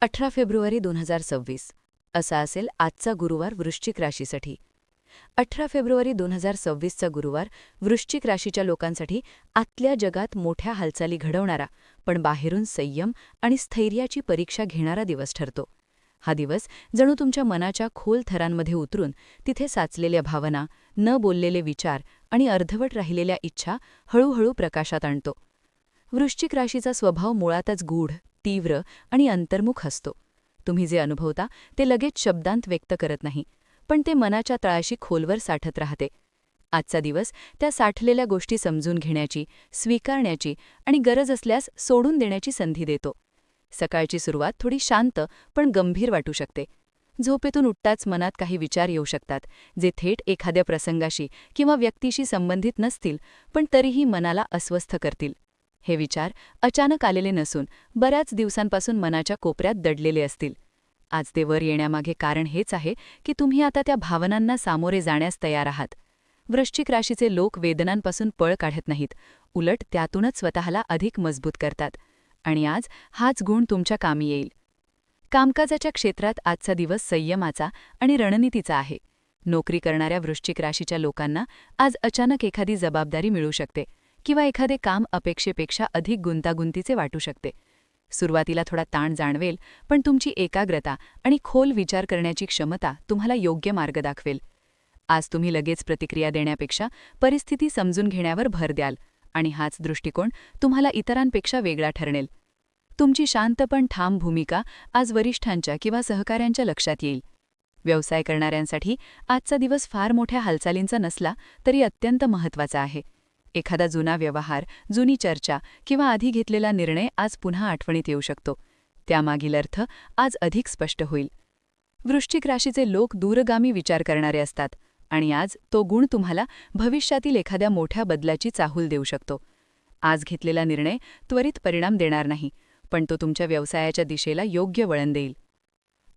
18 February 2026 असा असेल आजचा गुरुवार वृश्चिक राशीसाठी. 18 फेब्रुवारी 2026चा गुरुवार वृश्चिक राशीच्या लोकांसाठी आतल्या जगात मोठ्या हालचाली घडवणारा, पण बाहेरून संयम आणि स्थैर्याची परीक्षा घेणारा दिवस ठरतो. हा दिवस जणू तुमच्या मनाच्या खोल थरांमध्ये उतरून तिथे साचलेल्या भावना, न बोललेले विचार आणि अर्धवट राहिलेल्या इच्छा हळूहळू प्रकाशात आणतो. वृश्चिक राशीचा स्वभाव मुळातच गूढ, तीव्र आणि अंतर्मुख असतो. तुम्ही जे अनुभवता ते लगेच शब्दांत व्यक्त करत नाही, पण ते मनाच्या तळाशी खोलवर साठत राहते. आजचा दिवस त्या साठलेल्या गोष्टी समजून घेण्याची, स्वीकारण्याची आणि गरज असल्यास सोडून देण्याची संधी देतो. सकाळची सुरुवात थोडी शांत पण गंभीर वाटू शकते. झोपेतून उठताच मनात काही विचार येऊ शकतात, जे थेट एखाद्या प्रसंगाशी किंवा व्यक्तीशी संबंधित नसतील, पण तरीही मनाला अस्वस्थ करतील. हे विचार अचानक आलेले नसून बऱ्याच दिवसांपासून मनाच्या कोपऱ्यात दडलेले असतील. आज ते वर येण्यामागे कारण हेच आहे की तुम्ही आता त्या भावनांना सामोरे जाण्यास तयार आहात. वृश्चिक राशीचे लोक वेदनांपासून पळ काढत नाहीत, उलट त्यातूनच स्वतःला अधिक मजबूत करतात. आणि आज हाच गुण तुमच्या कामी येईल. कामकाजाच्या क्षेत्रात आजचा दिवस संयमाचा आणि रणनीतीचा आहे. नोकरी करणाऱ्या वृश्चिक राशीच्या लोकांना आज अचानक एखादी जबाबदारी मिळू शकते किंवा एखादे काम अपेक्षेपेक्षा अधिक गुंतागुंतीचे वाटू शकते. सुरुवातीला थोडा ताण जाणवेल, पण तुमची एकाग्रता आणि खोल विचार करण्याची क्षमता तुम्हाला योग्य मार्ग दाखवेल. आज तुम्ही लगेच प्रतिक्रिया देण्यापेक्षा परिस्थिती समजून घेण्यावर भर द्याल, आणि हाच दृष्टिकोन तुम्हाला इतरांपेक्षा वेगळा ठरणेल. तुमची शांत पण ठाम भूमिका आज वरिष्ठांच्या किंवा सहकाऱ्यांच्या लक्षात येईल. व्यवसाय करणाऱ्यांसाठी आजचा दिवस फार मोठ्या हालचालींचा नसला तरी अत्यंत महत्त्वाचा आहे. एखादा जुना व्यवहार, जुनी चर्चा किंवा आधी घेतलेला निर्णय आज पुन्हा आठवणीत येऊ शकतो. त्यामागील अर्थ आज अधिक स्पष्ट होईल. वृश्चिक राशीचे लोक दूरगामी विचार करणारे असतात, आणि आज तो गुण तुम्हाला भविष्यातील एखाद्या मोठ्या बदलाची चाहूल देऊ शकतो. आज घेतलेला निर्णय त्वरित परिणाम देणार नाही, पण तो तुमच्या व्यवसायाच्या दिशेला योग्य वळण देईल.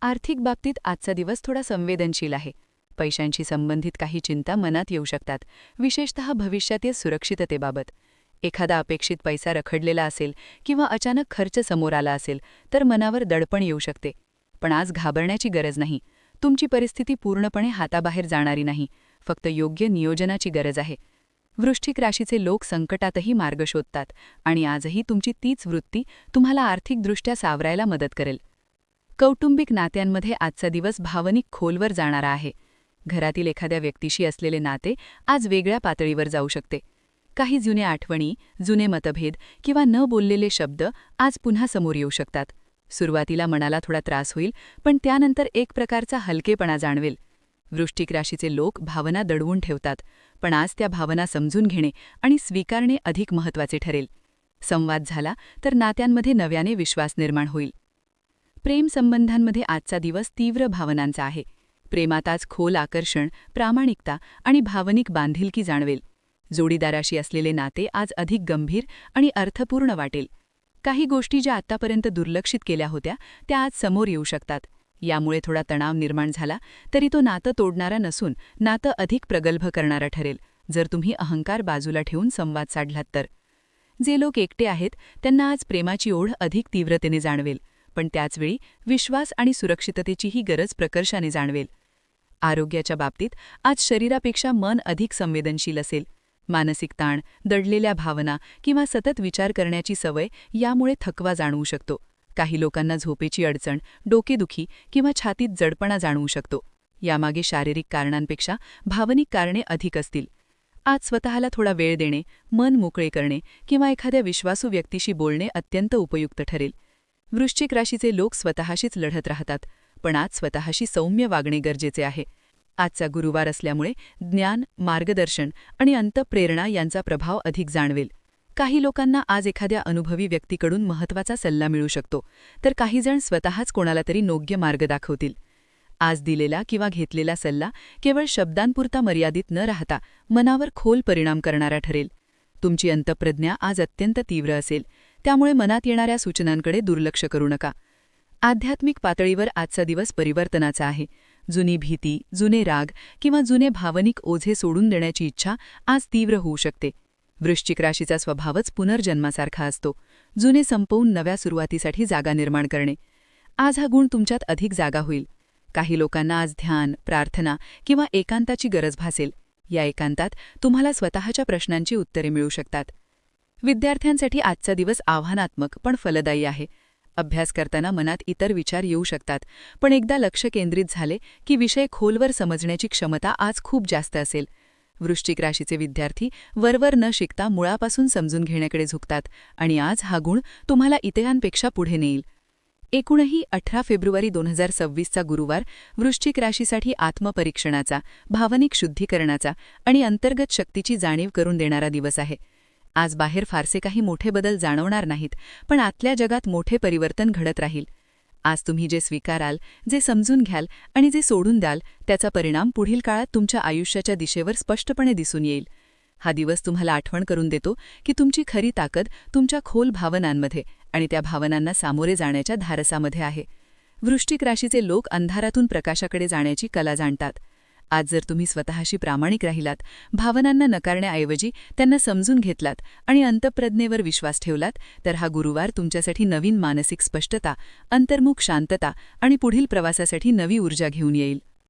आर्थिक बाबतीत आजचा दिवस थोडा संवेदनशील आहे. पैशांशी संबंधित काही चिंता मनात येऊ शकतात, विशेषतः भविष्यातील सुरक्षिततेबाबत. एखादा अपेक्षित पैसा रखडलेला असेल किंवा अचानक खर्च समोर आला असेल तर मनावर दडपण येऊ शकते. पण आज घाबरण्याची गरज नाही. तुमची परिस्थिती पूर्णपणे हाताबाहेर जाणारी नाही, फक्त योग्य नियोजनाची गरज आहे. वृश्चिक राशीचे लोक संकटातही मार्ग शोधतात, आणि आजही तुमची तीच वृत्ती तुम्हाला आर्थिकदृष्ट्या सावरायला मदत करेल. कौटुंबिक नात्यांमध्ये आजचा दिवस भावनिक खोलवर जाणारा आहे. घरातील एखाद्या व्यक्तीशी असलेले नाते आज वेगळ्या पातळीवर जाऊ शकते. काही जुन्या आठवणी, जुने मतभेद किंवा न बोललेले शब्द आज पुन्हा समोर येऊ शकतात. सुरुवातीला मनाला थोडा त्रास होईल, पण त्यानंतर एक प्रकारचा हलकेपणा जाणवेल. वृश्चिक राशीचे लोक भावना दडवून ठेवतात, पण आज त्या भावना समजून घेणे आणि स्वीकारणे अधिक महत्त्वाचे ठरेल. संवाद झाला तर नात्यांमध्ये नव्याने विश्वास निर्माण होईल. प्रेम संबंधांमध्ये आजचा दिवस तीव्र भावनांचा आहे. प्रेमात आज खोल आकर्षण, प्रामाणिकता आणि भावनिक बांधिलकी जाणवेल. जोडीदाराशी असलेले नाते आज अधिक गंभीर आणि अर्थपूर्ण वाटेल. काही गोष्टी ज्या आत्तापर्यंत दुर्लक्षित केल्या होत्या त्या आज समोर येऊ शकतात. यामुळे थोडा तणाव निर्माण झाला तरी तो नातं तोडणारा नसून नातं अधिक प्रगल्भ करणारा ठरेल, जर तुम्ही अहंकार बाजूला ठेवून संवाद साधलात तर. जे लोक एकटे आहेत त्यांना आज प्रेमाची ओढ अधिक तीव्रतेने जाणवेल, पण त्याचवेळी विश्वास आणि सुरक्षिततेचीही गरज प्रकर्षाने जाणवेल. आरोग्याच्या बाबतीत आज शरीरापेक्षा मन अधिक संवेदनशील असेल. मानसिक ताण, दडलेल्या भावना किंवा सतत विचार करण्याची सवय यामुळे थकवा जाणवू शकतो. काही लोकांना झोपेची अडचण, डोकेदुखी किंवा छातीत जडपणा जाणवू शकतो. यामागे शारीरिक कारणांपेक्षा भावनिक कारणे अधिक असतील. आज स्वतःला थोडा वेळ देणे, मन मोकळे करणे किंवा एखाद्या विश्वासू व्यक्तीशी बोलणे अत्यंत उपयुक्त ठरेल. वृश्चिक राशीचे लोक स्वतःशीच लढत राहतात, पण आज स्वतःशी सौम्य वागणे गरजेचे आहे. आजचा गुरुवार असल्यामुळे ज्ञान, मार्गदर्शन आणि अंतःप्रेरणा यांचा प्रभाव अधिक जाणवेल. काही लोकांना आज एखाद्या अनुभवी व्यक्तीकडून महत्त्वाचा सल्ला मिळू शकतो, तर काहीजण स्वतःच कोणाला तरी योग्य मार्ग दाखवतील. आज दिलेला किंवा घेतलेला सल्ला केवळ शब्दांपुरता मर्यादित न राहता मनावर खोल परिणाम करणारा ठरेल. तुमची अंतःप्रज्ञा आज अत्यंत तीव्र असेल, त्यामुळे मनात येणाऱ्या सूचनांकडे दुर्लक्ष करू नका. आध्यात्मिक पातळीवर आजचा दिवस परिवर्तनाचा आहे. जुनी भीती, जुने राग किंवा जुने भावनिक ओझे सोडून देण्याची इच्छा आज तीव्र होऊ शकते. वृश्चिक राशीचा स्वभावच पुनर्जन्मासारखा असतो. जुने संपवून नव्या सुरुवातीसाठी जागा निर्माण करणे. आज हा गुण तुमच्यात अधिक जागा होईल. काही लोकांना आज ध्यान, प्रार्थना किंवा एकांताची गरज भासेल. या एकांतात तुम्हाला स्वतःच्या प्रश्नांची उत्तरे मिळू शकतात. विद्यार्थ्यांसाठी आजचा दिवस आव्हानात्मक पण फलदायी आहे. अभ्यास करताना मनात इतर विचार येऊ शकतात, पण एकदा लक्ष केंद्रित झाले की विषय खोलवर समजण्याची क्षमता आज खूप जास्त असेल. वृश्चिक राशीचे विद्यार्थी वरवर न शिकता मुळापासून समजून घेण्याकडे झुकतात आणि आज हा गुण तुम्हाला इतरांपेक्षा पुढे नेईल. एकूणही 18 फेब्रुवारी 2026चा गुरुवार वृश्चिक राशीसाठी आत्मपरीक्षणाचा, भावनिक शुद्धीकरणाचा आणि अंतर्गत शक्तीची जाणीव करून देणारा दिवस आहे. आज बाहेर फारसे काही मोठे बदल जाणवणार नाहीत, पण आतल्या जगात मोठे परिवर्तन घडत राहील. आज तुम्ही जे स्वीकाराल, जे समजून घ्याल आणि जे सोडून द्याल, त्याचा परिणाम पुढील काळात तुमच्या आयुष्याच्या दिशेवर स्पष्टपणे दिसून येईल. हा दिवस तुम्हाला आठवण करून देतो की तुमची खरी ताकद तुमच्या खोल भावनांमध्ये आणि त्या भावनांना सामोरे जाण्याच्या धारसामध्ये आहे. वृश्चिक राशीचे लोक अंधारातून प्रकाशाकडे जाण्याची कला जाणतात. आज जर तुम्ही स्वतःशी प्रामाणिक राहिलात, भावनांना नकारण्याऐवजी त्यांना समजून घेतलात आणि अंतःप्रज्ञेवर विश्वास ठेवलात, तर हा गुरुवार तुमच्यासाठी नवीन मानसिक स्पष्टता, अंतर्मुख शांतता आणि पुढील प्रवासासाठी नवी ऊर्जा घेऊन येईल.